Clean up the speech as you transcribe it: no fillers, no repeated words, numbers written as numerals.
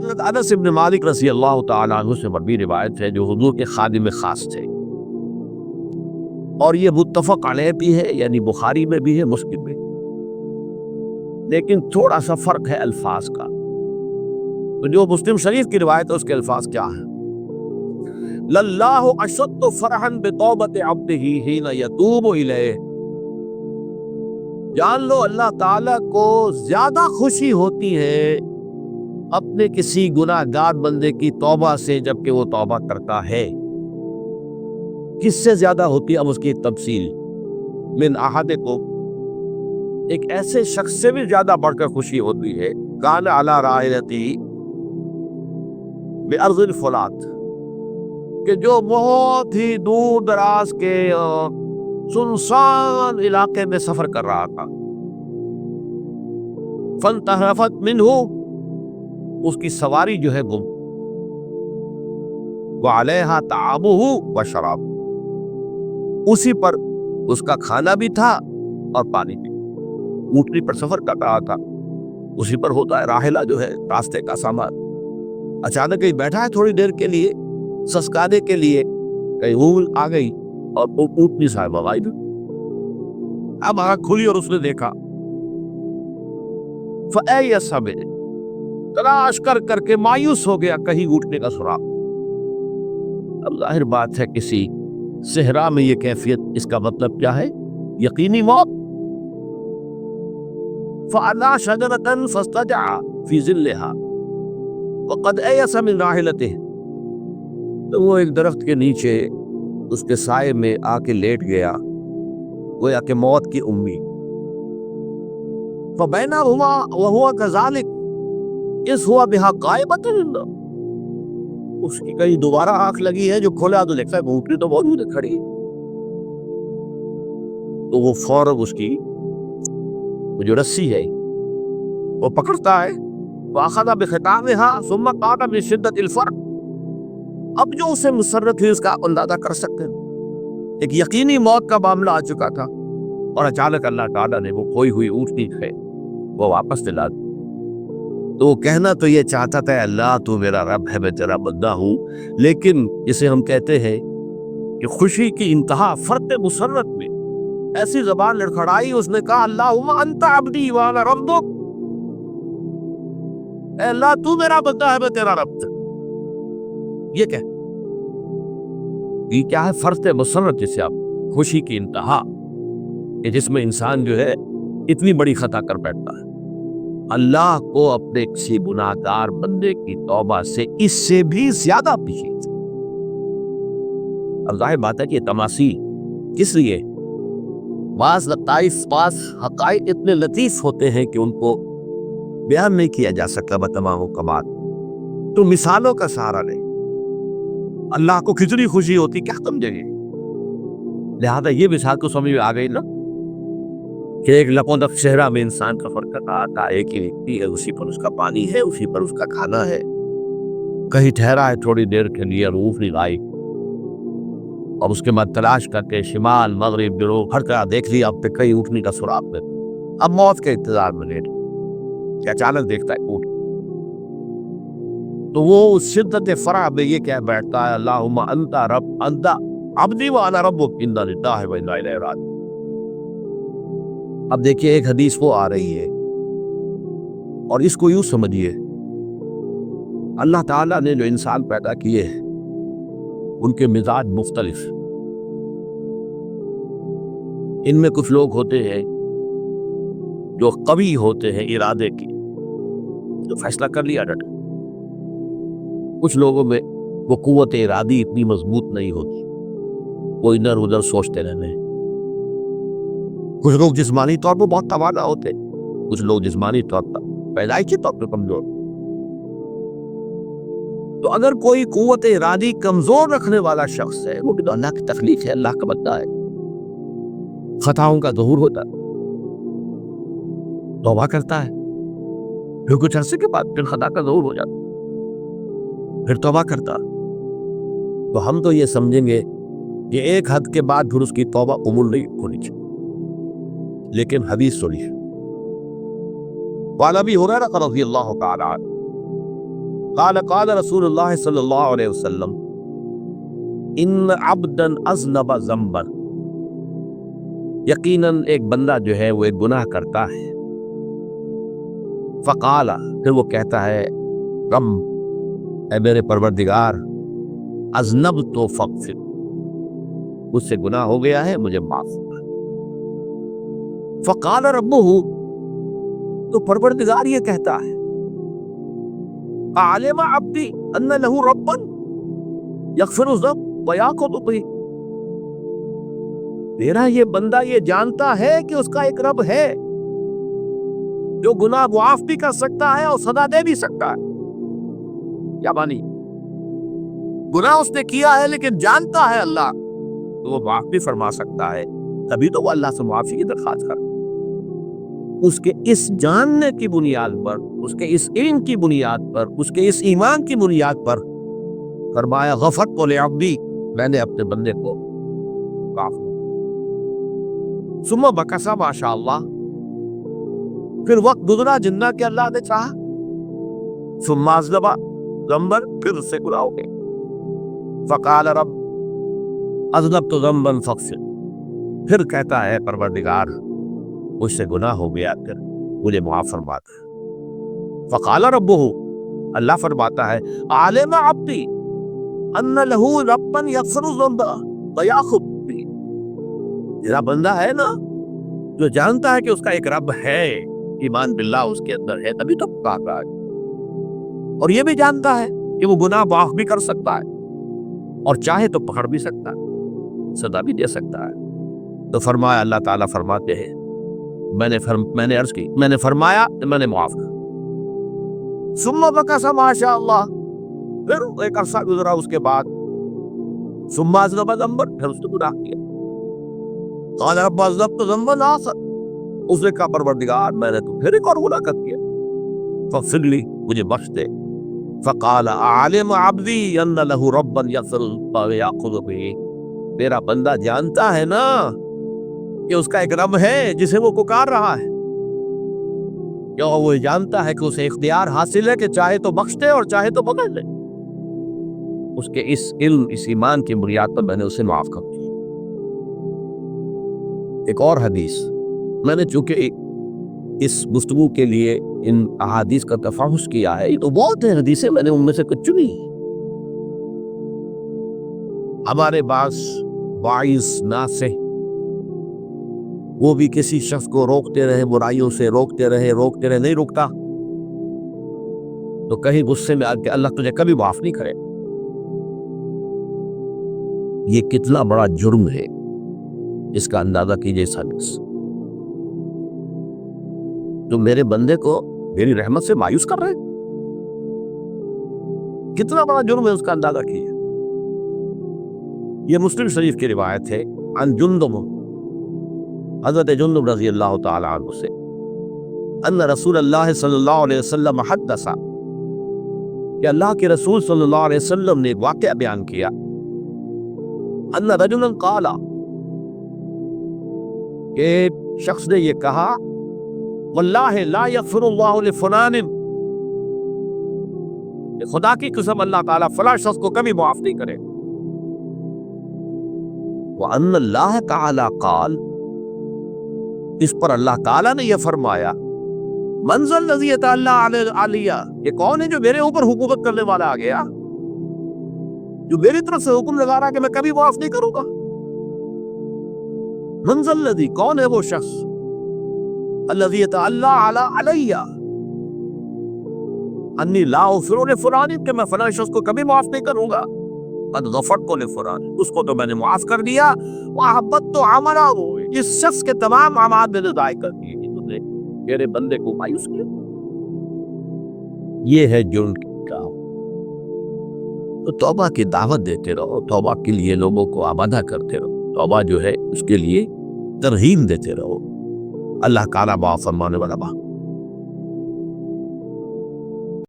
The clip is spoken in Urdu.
حضرت انس بن مالک رضی اللہ تعالیٰ عنہ سے مروی روایت ہے، جو حضور کے خادم خاص تھے، اور یہ متفق علیہ بھی ہے، یعنی بخاری میں بھی ہے، مسلم میں، لیکن تھوڑا سا فرق ہے الفاظ کا۔ تو جو مسلم شریف کی روایت ہے اس کے الفاظ کیا ہیں؟ للہ اشد فرحا بتوبۃ عبدہ حین یتوب الیہ، جان لو اللہ تعالیٰ کو زیادہ خوشی ہوتی ہے اپنے کسی گناہ گار بندے کی توبہ سے جبکہ وہ توبہ کرتا ہے۔ کس سے زیادہ ہوتی ہے؟ اب اس کی تفصیل، من احدکم، ایک ایسے شخص سے بھی زیادہ بڑھ کر خوشی ہوتی ہے، کان علی راحلتہ، بارض الفلات، کہ جو بہت ہی دور دراز کے سنسان علاقے میں سفر کر رہا تھا، فانتحرفت منہ، اس کی سواری جو ہے گم، وعلیہا طعامہ وشراب، اسی پر اس کا کھانا بھی تھا اور پانی بھی، اونٹنی پر سفر کر رہا تھا، اسی پر ہوتا ہے راحلہ جو ہے راستے کا سامان، اچانک کہیں بیٹھا ہے تھوڑی دیر کے لیے سسکانے کے لیے، کہیں اونٹ آ گئی اور اونٹنی صاحبہ غائب، اب آنکھ کھلی اور اس نے دیکھا، فَأَيَّسَ بِهِ، تلاش کر کر کے مایوس ہو گیا، کہیں اونٹنے کا سراغ۔ اب ظاہر بات ہے کسی صحرا میں یہ کیفیت، اس کا مطلب کیا ہے؟ یقینی موت۔ فَأَنَا شَجَرَةً فَاسْتَجَعَ فِي ظِلِّهَا وَقَدْ أَيَسَ مِنْ رَاحِلَتِهِ، تو وہ ایک درخت کے نیچے اس کے سائے میں آ کے لیٹ گیا، گویا کہ موت کی امید۔ فَبَيْنَهُمَا وَهُوَ كَذَلِكَ اِذْ هُوَ بِهَا غَائِبَةٌ، اس کی کہیں دوبارہ آنکھ لگی ہے، جو کھولا تو دیکھتا ہے اونٹنی تو موجود ہے کھڑی، تو وہ فوراً اس کی وہ جو رسی ہے وہ پکڑتا ہے، وَأَخَذَ بِخِطَامِهَا ثُمَّ قَالَ مِن شِدَّةِ الْفَرْقِ، اب جو اسے مسرت ہوئی اس کا اندازہ کر سکتے ہیں، ایک یقینی موت کا معاملہ آ چکا تھا، اور اچانک اللہ تعالیٰ نے وہ کھوئی ہوئی اونٹنی ہے وہ واپس دلا دی۔ تو وہ کہنا تو یہ چاہتا تھا، اللہ تو میرا رب ہے، میں تیرا بندہ ہوں، لیکن جسے ہم کہتے ہیں کہ خوشی کی انتہا فرط مسرت میں ایسی زبان لڑکھڑائی، اس نے کہا اللہم انت عبدی وانا ربک، اے اللہ تو میرا بندہ ہے، میں تیرا رب ہوں۔ یہ کیا ہے؟ فرط مسرت، جسے آپ خوشی کی انتہا، کہ جس میں انسان جو ہے اتنی بڑی خطا کر بیٹھتا ہے، اللہ کو اپنے کسی گناہ گار بندے کی توبہ سے اس سے بھی زیادہ خوشی تھی۔ اب ظاہر بات ہے کہ یہ تماثیل کس لیے؟ بعض لطائف، بعض حقائق اتنے لطیف ہوتے ہیں کہ ان کو بیان نہیں کیا جا سکتا بتمام و کمال، تو مثالوں کا سہارا نہیں۔ اللہ کو کتنی خوشی ہوتی کیا سمجھے گے؟ لہذا یہ مثال کو سمجھ میں آ گئی نا، کہ ایک لپودف صحرا میں انسان کا فرق کر رہا تھا، ایک ہی ویکتی ہے، اسی پر اس کا پانی ہے، اسی پر اس کا کھانا ہے، کہیں ٹھہرا ہے تھوڑی دیر کے لیے، روح نہیں لائی، اور اس کے بعد تلاش کر کے شمال مغرب جنوب ہر طرح دیکھ لیا، اب تک کہیں اونٹنی کا سراغ نہیں، اب موت کے انتظار میں لیٹ، کہ اچانک دیکھتا ہے اونٹ، تو وہ اس شدت فرح میں یہ کہہ بیٹھتا ہے اللہم انت رب، انت عبدی وانا ربک، انا للہ و انا الیہ راجعون۔ اب دیکھیے ایک حدیث وہ آ رہی ہے، اور اس کو یوں سمجھیے، اللہ تعالیٰ نے جو انسان پیدا کیے ہیں ان کے مزاج مختلف، ان میں کچھ لوگ ہوتے ہیں جو قوی ہوتے ہیں ارادے کی، جو فیصلہ کر لیا ڈٹ، کچھ لوگوں میں وہ قوت ارادی اتنی مضبوط نہیں ہوتی، وہ ادھر ادھر سوچتے رہنے، کچھ لوگ جسمانی طور پر بہت توانا ہوتے، کچھ لوگ جسمانی طور پر پیدائشی طور پر کمزور۔ تو اگر کوئی قوت ارادی کمزور رکھنے والا شخص ہے، وہ بھی تو اللہ کی تخلیق ہے، اللہ کا بندہ ہے، خطاؤں کا ظہور ہوتا ہے، توبہ کرتا ہے، پھر کچھ عرصے کے بعد پھر خطا کا ظہور ہو جاتا، پھر توبہ کرتا، تو ہم تو یہ سمجھیں گے کہ ایک حد کے بعد پھر اس کی توبہ قبول نہیں ہونی چاہیے، لیکن حدیث سنی، وعن ابی ہریرہ رضی اللہ تعالی عنہ قال قال رسول اللہ صلی اللہ علیہ وسلم ان عبدا اذنب ذنبا، یقیناً ایک بندہ جو ہے وہ ایک گناہ کرتا ہے، فقال، پھر وہ کہتا ہے رب اے میرے پروردگار، اذنبت فاغفر، مجھ سے گناہ ہو گیا ہے مجھے معاف کر۔ فقال ربہ، تو پروردگار یہ کہتا ہے علم عبدی ان لہ ربا یغفر الذنب ویعاقب بہ، میرا یہ بندہ یہ جانتا ہے کہ اس کا ایک رب ہے جو گناہ معاف بھی کر سکتا ہے اور سزا دے بھی سکتا ہے۔ کیا بانی گناہ اس نے کیا ہے لیکن جانتا ہے اللہ تو وہ معاف بھی فرما سکتا ہے، تبھی تو وہ اللہ سے معافی کی درخواست کرتا ہے۔ اس کے اس جاننے کی بنیاد پر، اس کے اس علم کی بنیاد پر، اس کے اس ایمان کی بنیاد پر فرمایا غفرت لعبدی، میں نے اپنے بندے کو معاف کیا۔ ثم بکسا ماشاء اللہ، پھر وقت گزرا جنہ کہ اللہ نے چاہا، ثم اذنب ذنبا، پھر اس سے گناہ ہو گئے، فقال رب اذنبت ذنبا فاغفر، پھر کہتا ہے پروردگار مجھ سے گناہ ہو گیا پھر مجھے معاف فرما دے۔ فقال ربہ، اللہ فرماتا ہے علم عبدی ان لہ ربا یغفر الذنب ویعاقب بہ، میرا بندہ ہے نا جو جانتا ہے کہ اس کا ایک رب ہے، ایمان باللہ اس کے اندر ہے، تبھی تو پکار رہا ہے، اور یہ بھی جانتا ہے کہ وہ گناہ معاف بھی کر سکتا ہے اور چاہے تو پکڑ بھی سکتا ہے، سزا بھی دے سکتا ہے۔ تو فرمایا، اللہ تعالیٰ فرماتے ہیں میں نے عرض کی، میں نے فرمایا میں نے معاف کر۔ ثم بکس ما شاء اللہ، پھر ایک عرصہ گزرا اس کے بعد، ثم اذنب ذنبا، پھر اس نے گناہ کیا، قال رب اذنبت ذنبا آخر، اس نے کہا پروردگار میں نے تو پھر ایک اور گناہ کر دیا، فاغفر لی، مجھے بخش دے۔ فقال علم عبدی ان لہ ربا یغفر ویعاقب بہ، میرا بندہ جانتا ہے نا کہ اس کا ایک رب ہے جسے وہ پکار رہا ہے، کیا وہ جانتا ہے کہ اسے اختیار حاصل ہے کہ چاہے تو بخش دے اور چاہے تو پکڑ لے، اس کے اس علم اس ایمان کی بنیاد پر میں نے اسے معاف کر دیا۔ ایک اور حدیث، میں نے چونکہ اس گفتگو کے لیے ان احادیث کا تفحص کیا ہے، یہ تو بہت ہیں حدیثیں، میں نے ان میں سے کچھ چنی۔ ہمارے بعض واعظ ناصح وہ بھی کسی شخص کو روکتے رہے، برائیوں سے روکتے رہے نہیں رکتا، تو کہیں غصے میں آ کے اللہ تجھے کبھی معاف نہیں کرے۔ یہ کتنا بڑا جرم ہے، اس کا اندازہ کیجئے اس حدیث، جو میرے بندے کو میری رحمت سے مایوس کر رہے ہیں، کتنا بڑا جرم ہے اس کا اندازہ کیجئے۔ یہ مسلم شریف کی روایت ہے، عن جندب، حضرت جندب رضی اللہ تعالی عنہ سے، ان رسول اللہ صلی اللہ علیہ وسلم حدث، کہ اللہ کے رسول صلی اللہ علیہ وسلم نے ایک واقعہ بیان کیا، ان رجلا قال، کہ شخص نے یہ کہا، واللہ لا یغفر اللہ لفلان، خدا کی قسم اللہ تعالیٰ فلاں شخص کو کبھی معاف نہیں کرے، وان اللہ تعالی قال، اس پر اللہ تعالیٰ نے یہ فرمایا، من ذا الذی یتعالی علیہ، یہ کون ہے جو میرے اوپر حکومت کرنے والا آ گیا، جو میری طرف سے حکم لگا رہا کہ میں کبھی معاف نہیں کروں گا۔ من ذا الذی، کون ہے وہ شخص، الذی یتعالی علیہ انی لا اغفر لفلان، کہ میں فلاں شخص کو کبھی معاف نہیں کروں گا، قد غفرت لفلان، اس کو تو میں نے معاف کر دیا، وَأَحْبَطْتُ عَمَلَهُ، اس شخص کے تمام اعمال میں نے ضائع کر دیے کہ تم نے میرے بندے کو مایوس کیا۔ یہ ہے جرم کا۔ تو توبہ کی دعوت دیتے رہو، توبہ کے لیے لوگوں کو آمادہ کرتے رہو، توبہ جو ہے اس کے لیے ترغیب دیتے رہو۔ اللہ تعالیٰ معاف فرمانے والا